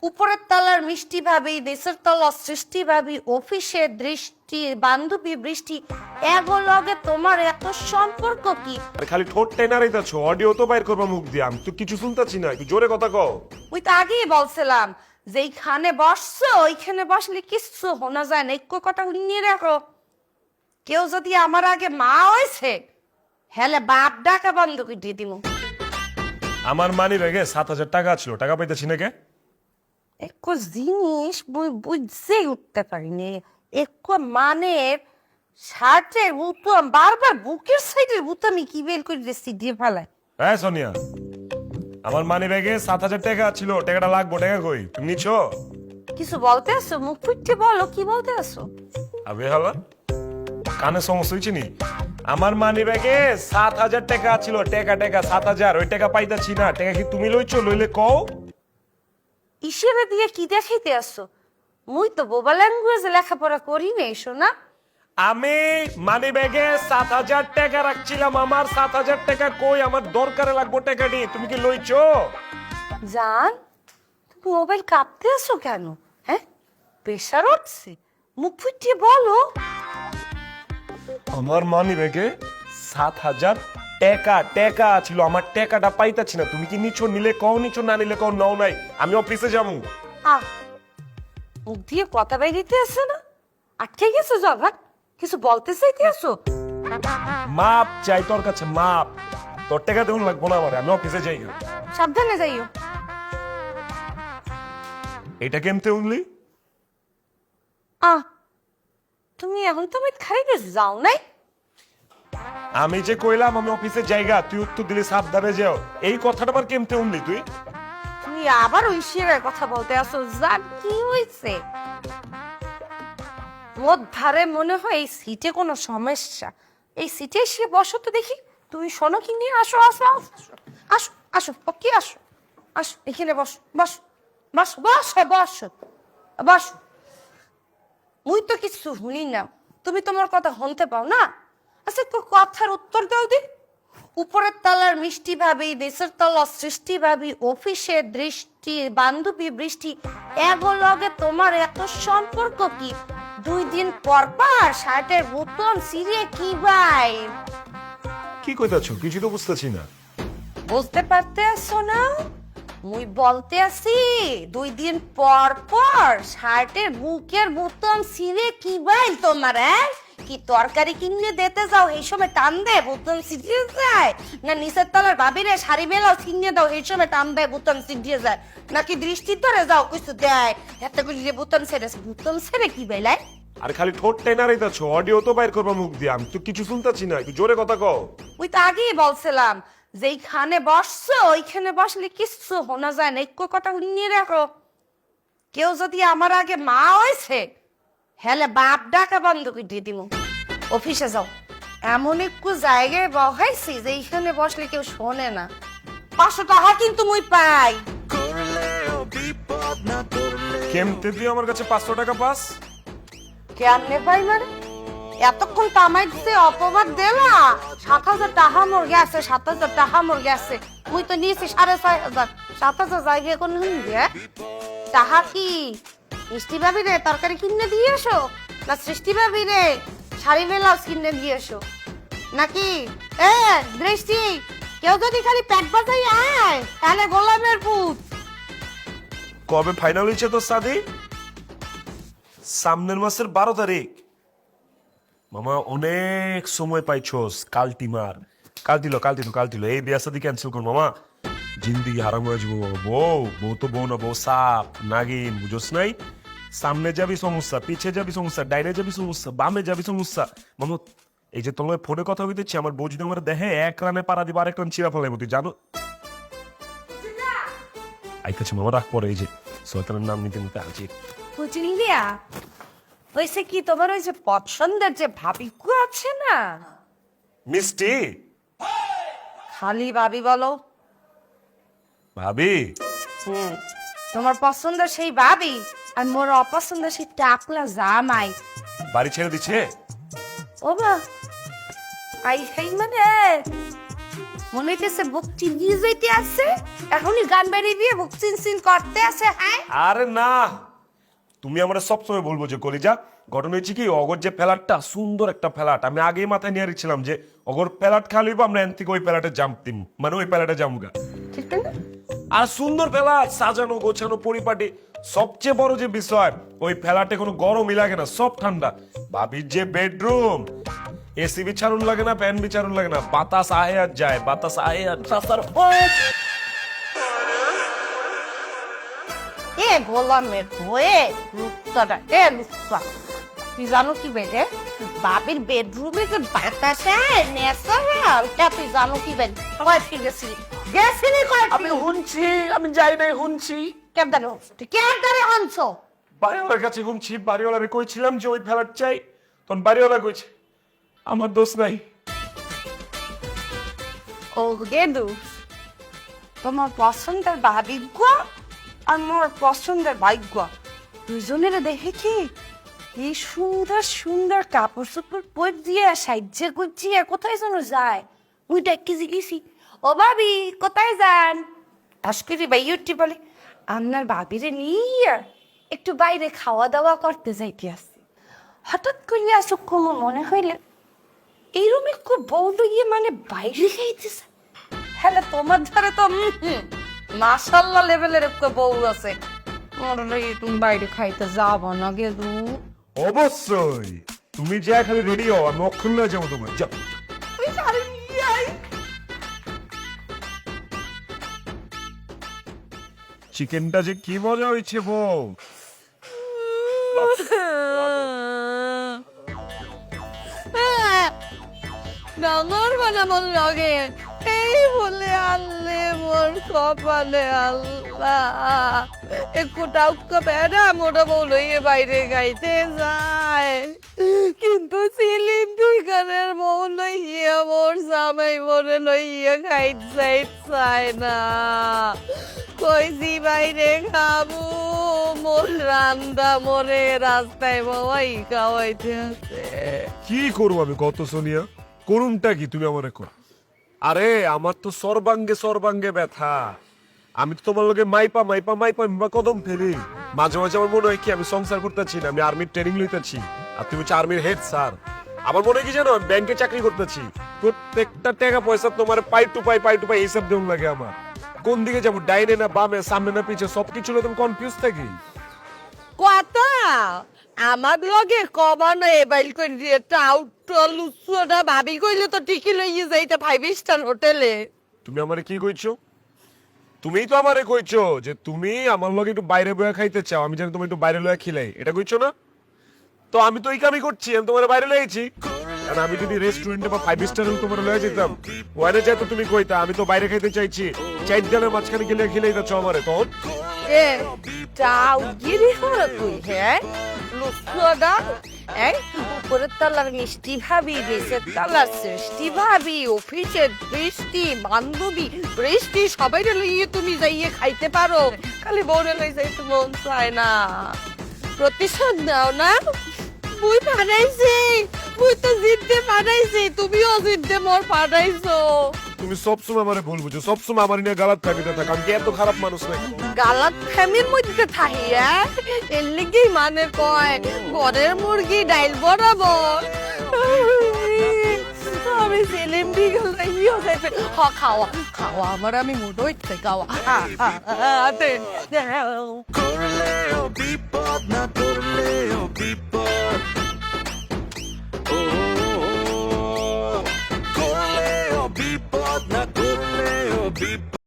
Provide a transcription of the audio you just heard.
উপরের তলার মিষ্টি ভাবি, নিচের তলার সৃষ্টি ভাবি, অফিসের দৃষ্টি, বান্ধবী বৃষ্টি, এগুলোকে তোমার এত সম্পর্ক কি? আরে খালি ঠোঁট টেনা রইতাছো, অডিও তো বাইর করবা মুখ দিয়ে, আমি তো কিছু শুনতাছি না, একটু জোরে কথা কও। ওই তো আগেই বলছিলাম যেইখানে বসছো ওইখানে বসলে কিছু শোনা যায় না, একটু কথা নিয়ে রাখো। কেউ যদি আমার আগে মা হয়েছে হেলে বাপ ডাকা বন্ধ করে দিয়ে দিব। আমার মানি ব্যাগে 7,000 টাকা ছিল, টাকা পাইতেছি না কে? একটু জিনিস বুঝতেই উঠতে পারিনি। একটু মানের শার্টের বুতাম বারবার বুকের সাইডের বুতামি কি বের করে দিচ্ছি দিয়ে ফেলায়। হ্যাঁ সোনিয়া, আমার মানি ব্যাগে 7,000 টাকা ছিল, টাকাটা লাগবো, টাকা কই? তুমি নিছো? কিছু বলতে আসো? মুখ ফুটতে বলো কি বলতে আসো। আবে হালা, কানে সমস্যা হয়েছে নি? আমার মানি ব্যাগে 7,000 টাকা ছিল, টাকা 7,000, ওই টাকা পাইতাছি না, টাকা কি তুমি লইছো? লইলে কও। ইসেরে দিয়ে কি দেখাইতে আসো? মুই তো বোবা ল্যাঙ্গুয়েজে লেখাপড়া করি নাই শোনা। আমি মানি ব্যাগে 7,000 টাকা রাখছিলাম, আমার 7,000 টাকা কই? আমার দরকারে লাগবো টাকা নি, তুমি কি লইছো? জান, তুমি মোবাইল কাঁপতে আসো কেন? হ্যাঁ, প্রেশার উঠছে? মুখ ফুটিয়ে বলো। আমার মানি ব্যাগে 7,000 টাকা ছিল, আমার টাকাটা পাইতাছি না, তুমি কি নিছো? নিলে কও নিছো, না নিলে কও নাও নাই, আমি অফিসে যাবো। আহ, মুখ দিয়ে কথা বাইরিতে আসে না? আটকে গেছো জগৎ? কিছু বলতে চাইতে আসো? মাপ চাই তোর কাছে, মাপ। তোর টাকা দেউন লাগবো না আমার, আমি অফিসে যাই। সাবধানে যাইও। এটা কেমতে উনলি? আহ, তুমি এখন তো আমি খাইতে যাও নাই? আমি যে কইলাম আমি অফিসে জায়গা, তুই উত্তর দিলি সাবধানে যাও, এই কথাটা আবার কেমতে উনলি তুই? তুমি আবার ওই শিরের কথা বলতে আসো। জান কি হয়েছে? মোট ধারে মনে হয় এই সিটে কোনো সমস্যা। এই সিটে এসে বসো তো দেখি। তুমি শোনো কি নিয়ে আসো আসো আসো আসো আসো কি আসো আসো এখানে বসো বসো বসো বসো বসো বসো। মুই তো কিছু শুনি না, তুমি তোমার কথা শুনতে পাও না? আচ্ছা তো কথার উত্তর দাও দি। উপরের তলার মিষ্টি ভাবি, নিচের তলার সৃষ্টি ভাবি, অফিসের দৃষ্টি, বান্ধবী বৃষ্টি, এগুলোকে তোমার এত সম্পর্ক কি? 2 দিন পর পর শার্টের বোতাম ছিঁড়ে কি ভাই? কি কইতাছো? কিছু তো বুঝতেছি না। বুঝতে পারতে আসো না? মুই বলতে আসি 2 দিন পর পর শার্টের বুকের বোতাম ছিঁড়ে কি ভাই তোমার? কি তরকারি কিনলে দিতে যাও এই সময় টান দেয় বোতাম ছিঁড়িয়ে যায়? না নিচের তলার ভাবিরে শাড়ি বেলাও ছিঁড়িয়ে দাও এই সময় টান দেয় বোতাম ছিঁড়িয়ে যায়? নাকি দৃষ্টি ধরে যাও কিছু দেয় এত করে বোতাম ছেড়েছে? বোতাম ছেড়ে কি বেলায়? আরে খালি ঠোঁট টেনা রইতাছো, অডিও তো বাইর করবা মুখ দিয়ে, আমি তো কিছু শুনতাছি না, একটু জোরে কথা কও। ওই তো আগেই বলছিলাম যেইখানে বসছো ওইখানে বসলে কিছু শোনা যায় না, একটু কথা নিয়ে রাখো। কেউ যদি আমার আগে মা হয়েছে হেলে বাপ ডাকা বন্ধ করে দিয়ে দিব। অফিসে যাও। এমন একটু জায়গায় বহাইছি যে এইখানে বসলে কেউ শোনে না। 500 টাকা কিন্তু মুই পাই। কেমতে তুই আমার কাছে 500 টাকা পাস? কেমনে পাই মানে? এতক্ষণ তামাই দিতে অপবাদ দেলা। 7,000 টাকা মোর গেছে, 7,000 টাকা মোর গেছে। মুই তো নিয়েছি 6,500। 7,000 জায়গায় কোন হুন্দি? টাকা কি মিষ্টি ভাবি রে তরকারি কিনে দিয়ে এসো, না সৃষ্টি ভাবি রে শাড়ি ব্লাউজ কিনে দিয়ে এসো? নাকি দৃষ্টি কেউ যদি খালি পেট বাজাই আয় তাহলে গোলামের পুত। কবে ফাইনাল হয়েছে তোর শাদি? সামনের মাসের 12 তারিখ। মামা অনেক সময় পাইছোস, কাল দিল এই বিয়া শাদি ক্যান্সেল কর মামা, জিন্দিগি হারাম হয়ে যাবো মামা। বউ তো বউ না, বউ সাপ নাগিন, বুঝোস নাই? সামনে যাবি সমস্যা, পিছে যাবি সমস্যা, ডাইনে যাবি সমস্যা, বামে যাবি সমস্যা মামা। এই যে তোমার ফোনে কথা হইতেছি, আমার বউ যদি আমার দেখে 1 রানে পাড়া দিব, আরেক রান ছিঁড়া ফেলাইব, তুই জানো? আইতেছে মামা, রাখ পরে, এই যে শয়তানের নাম নিতে নিতে আছি। বুঝলি দিয়া হয়েছে কি, তোমার ওই যে পছন্দের যে ভাবিকু আছে না, মিষ্টি খালি ভাবি বলো। ভাবি? তোমার পছন্দের সেই ভাবি আর মোর অপছন্দের সেই টাকলা জামাই বাড়ি ছেড়ে দিচ্ছে? ও বা আই হেই মানে মনে হইতেছে বুক চিনিয়ে যাইতে আছে, এখনই গান বেরিয়ে দিয়ে বুক চিন করতে আছে। হ্যাঁ আরে না, তুমি আমরা সবসময় বলবো যে কলিজা, ঘটনা হয়েছে কি, অগর যে প্যালাটটা সুন্দর একটা প্যালাট, আমি আগেই মাথায় নিয়ে রেখেছিলাম যে অগর প্যালাট খালিব আমরা এন থেকে ওই প্যালাটে জামতিম, মানে ওই প্যালাটে জামুগা। ঠিক না? আর সুন্দর প্যালাট, সাজানো গোছানো পরিপাটি। সবচেয়ে বড় যে বিষয়, ওই প্যালাটে কোনো গরমই লাগে না, সব ঠান্ডা। ভাবির যে বেডরুম, এসি বিছারুন লাগে না, ফ্যান বিছারুন লাগে না, বাতাস আহে আর যায়, বাতাস আহে আর সাসার এ গোলামের হয়ে লুচ্চাটা, এ লুচ্চা, তুই জানো কি বেডে বাবির বেডরুমে যে বাতাসে ন্যাচারাল, তা তুই জানো কি বেড কয় ফিরে গেছিলি কয়? আমি শুনছি, আমি যাই নাই শুনছি, কেন জানো তুই কেন করে আনছো? বাড়িওয়ালার কাছে শুনছি, বাড়িওয়ালারে কইছিলাম যে ওই ফ্ল্যাট চাই, তখন বাড়িওয়ালা কইছে আমার দোষ নাই। ও গেদু, তোমার পছন্দের ভাবিজ্ঞ আর মোর পছন্দের ভাগ্য দুজনের দেখে কি এই সুন্দর সুন্দর কাপড় চোপড় পর দিয়ে সাহায্য গুজিয়ে কোথায় যেন যায়। মুই ডেকে জিগেছি, ও ভাবি কোথায় যান? আজকের বাইরটি বলে আপনার ভাবিরে নিয়ে একটু বাইরে খাওয়া দাওয়া করতে যাইতে আসছি। হঠাৎ করে আসো কোনো মনে হইলে এই রুমে খুব বউ লইয়ে মানে বাইরে খাইতেছে। হ্যাঁ তোমার ধারে তো মাশাল্লাহ লেভেলের একটা বউ আছে, তুমি বাইরে খাইতে যাবো না গেদু? অবশ্যই, তুমি যা খালি রেডি হও, আমি অক্ষণ লয়ে যাবো তোমার, যাও। চিকেনটা যে কি মজা হয়েছে বউ। ডাঙর বানামন লাগে এই বলে আল্লে মোর কপালে আল্লাহ একটু টাউকা বেড়া মোটা বউ লইয়ে বাইরে গাইতে যায়, কিন্তু সিলিম দুই গানের বউ লইয়ে মোর জামাই মোরে লইয়ে খাইতে চায় না। কইছি বাইরে খাবো, মোর রান্দা মোরে রাস্তায় বাবাই খাওয়াইতে আছে। কি করবো আমি কত সোনিয়া, করুনটা কি তুমি আমার এখন? আরে আমার তো সর্বাঙ্গে সর্বাঙ্গে ব্যথা, আমি তো তোমার লগে মাইপা মাইপা মাইপা মাইপা কদম ফেলি। মাঝে মাঝে আমার মনে হয় কি আমি সংসার করতেছি না, আমি আর্মির ট্রেনিং লইতেছি, আর তুমি হচ্ছে আর্মির হেড স্যার। আমার মনে হয় কি জানো, আমি ব্যাংকে চাকরি করতেছি, প্রত্যেকটা টাকা পয়সা তোমার পাই টু পাই এইসব দেউন লাগে আমার। কোন দিকে যাবো, ডাইনে না বামে, সামনে না পিছে, সবকিছু তুমি কনফিউজ থাকি। কথা আমার লগে কমানো এবাইল করে দিয়ে টাউটা লুচুটা ভাবি কইলে তো ঠিকই লইয়ে যাইতে 5 স্টার হোটেলে। তুমি আমারে কি কইছো? তুমিই তো আমারে কইছো যে তুমি আমার লগে একটু বাইরে বয়া খাইতে চাও, আমি জানি তুমি একটু বাইরে লয়া খিলাই, এটা কইছো না? তো আমি তো এই কামই করছি, আমি তোমার বাইরে লয়েছি। কারণ আমি যদি রেস্টুরেন্টে বা 5 স্টারে তোমার লয়ে যেতাম, ওয়ানে যাই তো তুমি কইতা আমি তো বাইরে খাইতে চাইছি, চার দেয়ালের মাঝখানে গেলে খিলাই যাচ্ছ আমারে তখন। এ টাউ গিরি হলো তুই, হ্যাঁ লুচুটা এই উপরের তলার মিষ্টি ভাবি, নিচের তলার সৃষ্টি ভাবি, অফিসের বৃষ্টি বান্ধবী বৃষ্টি সবাই লইয়ে তুমি যাইয়ে খাইতে পারো, খালি বউরে লই যাইতে মন চায় না। প্রতিশোধ দাও না, মুই পাঠাইছি, মুই তো জিদ্দে পাঠাইছি, তুমিও জিদ্দে মোর পাঠাইছো। তুমি সবসময় আমারে ভুল বুঝো, সবসময় আমার নিয়ে গালাত থাকতে থাক, আমি কি এত খারাপ মানুষ নাকি? গালাত ফ্যামির মধ্যে থাকি এর লিগেই মানে কয় ঘরের মুরগি ডাইল বরাবর। আমি সেলিম বিগল ইয়ে যাইবে খাওয়া খাওয়া আমার, আমি মুড হইতে খাওয়া Correleo বিপদ না করলেও বিপদ, করলেও বিপদ না করলেও বিপদ।